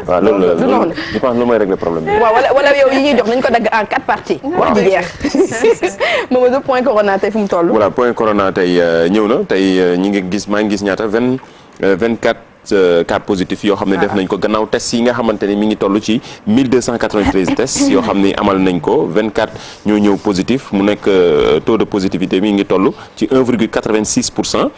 waaw loolu je pense lu mooy régler problème bi. waaw wala yow yi ñuy jox nañu ko dagg en 4 parties. waaw di jeex. Mamadou point corona tey fu mu toll. voilà point corona tey ñëw na tey ñi ngi gis maa ngi gis ñaata 24 cas positifs yoo xam ne def nañ ko gannaaw test yi nga xamante ni mi ngi toll ci 1293 tests yoo xam ne amal nañ ko 24 ñoo ñëw positif mu nekk taux de positivité mi ngi toll ci 1,86%.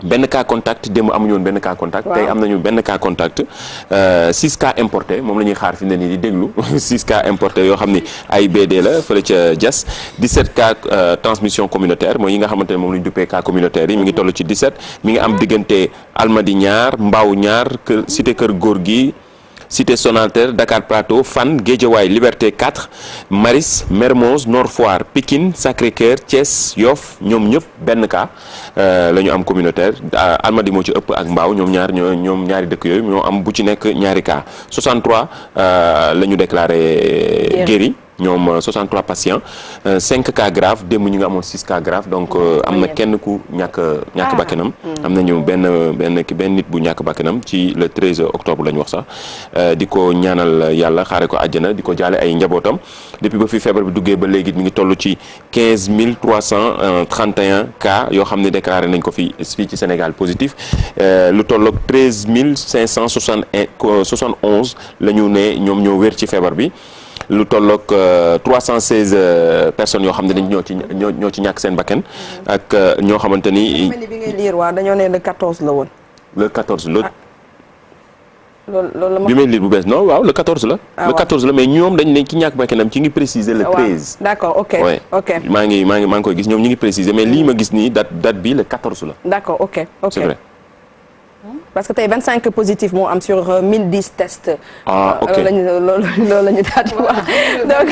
benn cas contact démb amuñu woon benn cas contact. tey am nañu benn cas contact 6 cas importés moom la ñuy xaar fi mu ne nii di déglu 6 cas importés yoo xam ni AIBD la fële ca Diass 17 cas transmission communautaire mooy yi nga xamante ne moom la ñu duppee cas communautaire yi mi ngi toll ci 17 mi ngi am diggante Almadi ñaar Mbao ñaar cité Kër Góor gi Cité Sonatel Dakar Plateau Fann Guédiawaye Liberté 4 Maris Mermoz Nord Foire Pikine Sacré-Cœur Thiès Yoff ñoom ñëpp benn cas la ñu am communautaire Almadi moo ci ëpp ak Mbao ñoom ñaari dëkk yooyu ñoo am bu ci nekk ñaari cas 63 la ñu déclaré guéri ñoom 63 patients 5 cas graves démb ñu nga amoon 6 cas graves donc am na kenn ku ñàkk bakkanam am nañu benn nit bu ñàkk bakkanam ci le 13 octobre la ñu wax sax di ko ñaanal yàlla xaare ko àjjana di ko jaale ay njabootam depuis ba fi feebar bi duggee ba léegi mi ngi toll ci 15 331 cas yoo xam ne déclaré nañ ko fii ci Sénégal positif lu tolloog 13 571 la ñu ne ñoom ñoo wér ci feebar bi lu tolloog 316 personnes yoo xam ne dañ ñoo ci ñàkk seen bakkan ak ñoo xamante ni. mel ni bi ngay liir waaw dañoo ne le 14 la woon. le 14 la. loolu la bi may liir bu bees non waaw le 14 la. le 14 la mais ñoom dañ ne ci ñàkk bakkanam ci ngi préciser le 13. d'accord ok ok. maa ngi koy gis ñoom ñi ngi préciser mais lii ma gis nii date bi le 14 la. d'accord ok. c'est vrai. parce que tey 25 positifs moo am sur 1010 tests. ok loolu la ñu daal di wax. donc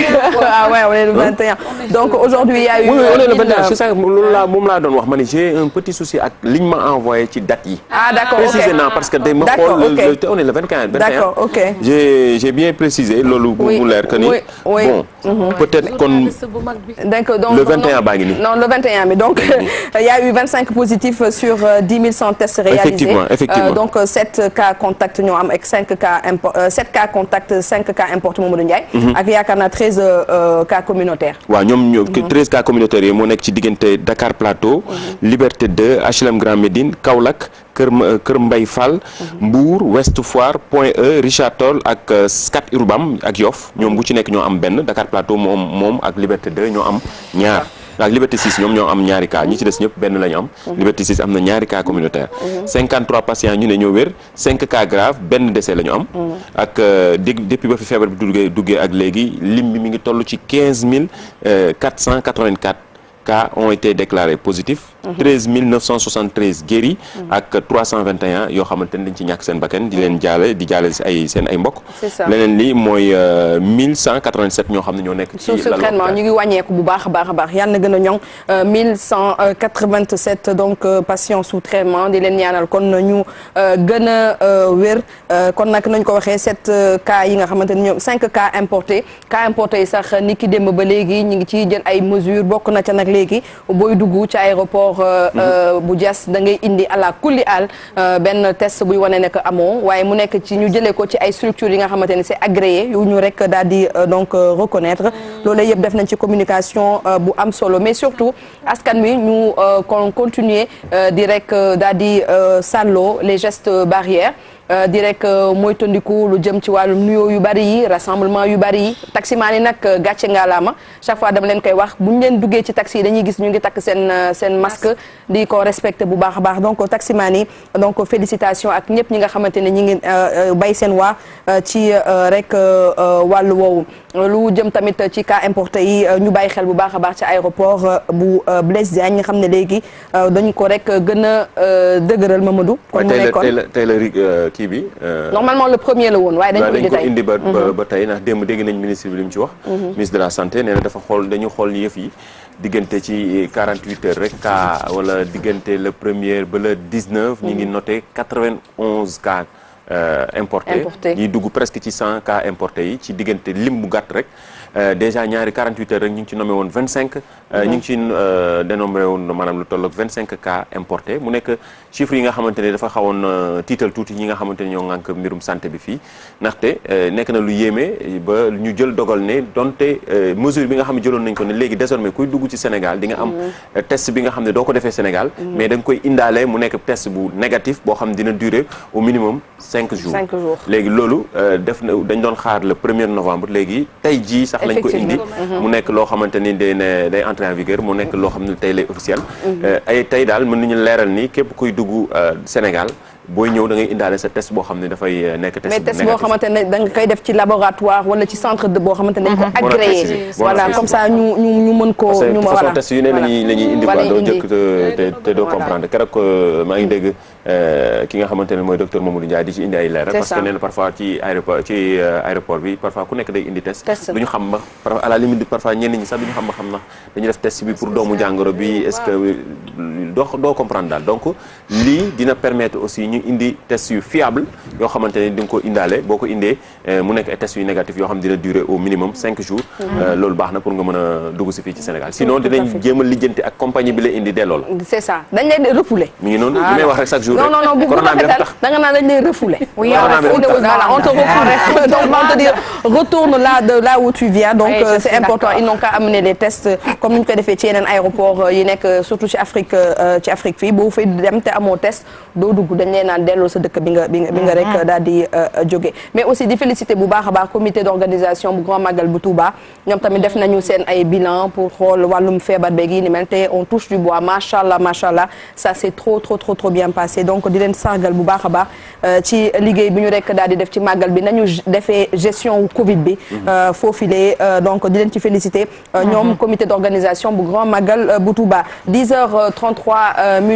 on est le 21. donc aujourd'hui il y a eu. oui on est le 21 c'est ça moom laa doon wax ma ne j'ai un petit souci ak liñ ma envoyé ci date yi. d'accord ok précisément parce que day ma xool on est le 21. d'accord ok. j'ai bien précisé loolu. mu leer que ni bon. peut-être kon. donc le 21 baa ngi nii. non le 21 bi donc il y a eu 25 positifs sur 10 100 tests réalisés. effectivement. donc 7 cas contact ñoo am ak 7 cas contact 5 cas importés Mamadou Ndiaye. ak yaakaar naa 13 cas communautaires. waaw ñoom 13 cas communautaires yi moo nekk ci diggante Dakar Plateau. Liberté 2 HLM Grand Médine Kaolack Kër Mbay Fall. Mbour Ouest Foire Point E Richard Toll ak Scat Urbam ak Yoff ñoom bu ci nekk ñoo am benn Dakar Plateau moom ak Liberté 2 ñoo am ñaar. ak Liberté 6 ñoom ñoo am ñaari cas ñi ci des ñëpp benn la ñu am. Liberté 6 am na ñaari cas communautaire. 53 patients ñu ne ñoo wér 5 cas graves benn décès la ñu am. ak depuis ba fi feebar bi duggee ak léegi lim bi mi ngi toll ci 15 484 cas ont été déclarés positifs. 13 973 guéris. ak 321 yoo xamante ne dañ ci ñàkk seen bakkan di leen jaale seen ay mbokk. c'est ça leneen li mooy 1187 ñoo xam ne ñoo nekk. ci sous traitement ñu ngi wàññeeku bu baax a baax yal na gën a ñoŋ 1187 donc patients sous traitement di leen ñaanal kon ñu gën a wér kon nag nañ ko waxee 7 cas yi nga xamante ne ñoom 5 cas importés yi sax ni ki démb ba léegi ñu ngi ciy jël ay mesures bokk na ca nag léegi booy dugg ci aéroport bu Diass da ngay indi ala kulli al benn test buy wane ne que amoo waaye mu nekk ci ñu jëlee ko ci ay structures yi nga xamante ni c'est agréé yu ñu rek daal di donc reconnaître loolu yëpp def nañ ci communication bu am solo mais surtout askan wi ñu continuer di rek daal di sàlloo les gestes barrières di rek mooy tondiku lu jëm ci wàllum nuyoo yu bari yi rassemblement yu bari yi taximaan yi nag gàcce ngaalaama chaque fois dama leen koy wax bu ñu leen duggee ci taxi yi dañuy gis ñu ngi takk seen masque di ko respecté bu baax a baax donc taximaan yi donc félicitations ak ñëpp ñi nga xamante ne ñi ngi bay seen waa ci rek wàllu woowu lu jëm tamit ci cas importé yi ñu bàyyi xel bu baax a baax ci aéroport bu Blaise Diagne nga xam ne léegi dañu ko rek gën a dëgëral Mamadou kon mu nekkoon tey la kii bi. normalement le premier la woon waaye dañ ko indi ba tey ndax démb dégg nañ ministre bi li mu ci wax. ministre de la santé nee na dafa dañu xool yëf yi diggante ci 48 heures rek cas wala diggante le premier ba le 19 ñu ngi noté 91 cas importés ñiy dugg presque ci 100 cas importés yi ci diggante lim bu gàtt rek déjà ñaari 48 heures rek ñu ngi ci nommé woon 25 ñu ngi ci dénombré woon maanaam lu tolloog 25 cas importés mu nekk chiffres yi nga xamante ne dafa xawoon tiital tuuti ñi nga xamante ne ñoo ŋànk mbirum santé bi fii ndaxte nekk na lu yéeme ba ñu jël dogal ne donte mesure bi nga xam ne jëloon nañ ko ne léegi désormais kuy dugg ci Sénégal di nga am test bi nga xam ne doo ko defee Sénégal mais da nga koy indaale mu nekk test bu négatif boo xam ne dina durer au minimum 5 jours léegi loolu dañ doon xaar le 1er novembre léegi tey jii sax lañ ko indi mu nekk loo xamante ni day entrer en vigueur mu nekk loo xam ne tey lay officiel ay tey daal mën nañu leeral ni képp kuy dugg Sénégal booy ñëw da ngay indaale sa test boo xam ne dafay nekk test mais test boo xamante ne da nga koy def ci laboratoire wala ci centre de boo xamante ne dañ ko agréé voilà comme ça ñu mën ko ñu façon test yu ne la ñuy indi quoi doo jëkk te doo comprendre keroog maa ngi dégg ki nga xamante ne mooy docteur Mamadou Ndiaye di ci indi ay leeral parce que nee na parfois ci aéroport bi parfois ku nekk day indi test du ñu xam ba à la limite parfois ñenn ñi sax du ñu xam ba xam na dañu def test bi pour doomu jàngoro bi est-ce que doo comprendre daal donc lii dina permettre aussi ñu indi test yu fiable yoo xamante ne di nga ko indaale boo ko indee mu nekk ay test yu négatif yoo xam dina durer au minimum 5 jours loolu baax na pour nga mën a dugg si fii ci Sénégal sinon dinañ jéem a lijjanti ak compagnie bi la indi delloo la c'est ça dañ lay refoulé mi ngi noonu li may wax rek chaque jour non bu corona bi dafa tax da nga naan dañ lay refoulé on te refoule donc on te dit retourne là où tu viens donc c'est important ils n'ont qu'à amener les tests comme ni ñu koy defee ci yeneen aéroport yi nekk surtout ci Afrique fii boo fay dem te amoo test doo dugg dañ lay naan delloo sa dëkk bi nga rek daal di jóge mais aussi di féliciter bu baax a baax comité d'organisation bu Grand Magal bu Touba ñoom tamit def nañu seen ay bilan pour xool wàllum feebar beeg yi ni mel te on touche du bois macha allah ça s'est trop bien passé donc di leen sargal bu baax a baax ci liggéey bi ñu rek daal di def ci màggal bi nañu defee gestion wu Covid bi foofilee donc di leen ci féliciter ñoom comité d'organisation bu Grand Magal bu Touba 10h33 minutes